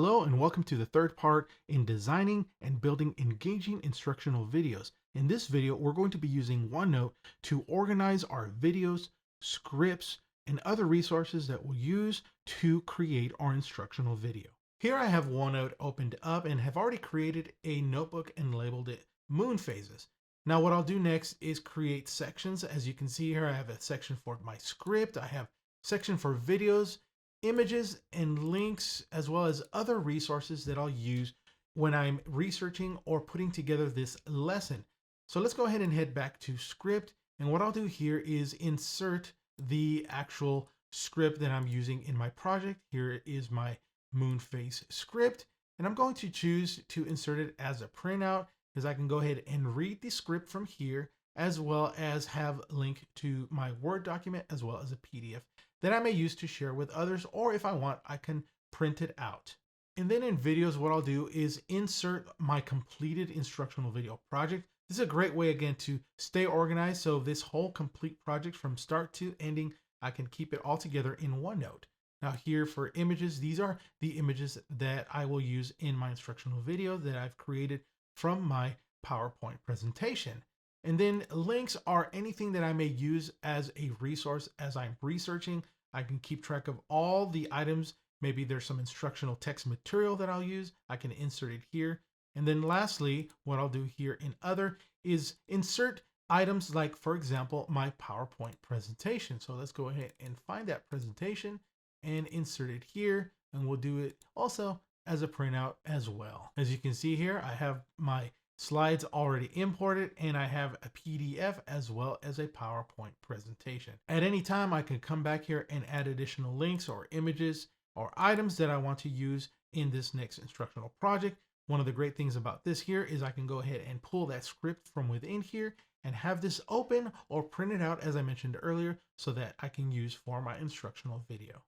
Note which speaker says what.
Speaker 1: Hello and welcome to the third part in designing and building engaging instructional videos. In this video, we're going to be using OneNote to organize our videos, scripts, and other resources that we'll use to create our instructional video. Here I have OneNote opened up and have already created a notebook and labeled it Moon Phases. Now what I'll do next is create sections. As you can see here, I have a section for my script. I have a section for videos, images and links, as well as other resources that I'll use when I'm researching or putting together this lesson. So let's go ahead and head back to script. And what I'll do here is insert the actual script that I'm using in my project. Here is my moon phase script, and I'm going to choose to insert it as a printout, because I can go ahead and read the script from here, as well as have a link to my Word document, as well as a PDF that I may use to share with others, or if I want, I can print it out. And then in videos, what I'll do is insert my completed instructional video project. This is a great way, again, to stay organized. So this whole complete project from start to ending, I can keep it all together in OneNote. Now here for images, these are the images that I will use in my instructional video that I've created from my PowerPoint presentation. And then links are anything that I may use as a resource as I'm researching. I can keep track of all the items. Maybe there's some instructional text material that I'll use. I can insert it here. And then lastly, what I'll do here in other is insert items like, for example, my PowerPoint presentation. So let's go ahead and find that presentation and insert it here. And we'll do it also as a printout as well. As you can see here, I have my slides already imported, and I have a PDF as well as a PowerPoint presentation. At any time, I can come back here and add additional links or images or items that I want to use in this next instructional project. One of the great things about this here is I can go ahead and pull that script from within here and have this open or print it out, as I mentioned earlier, so that I can use for my instructional video.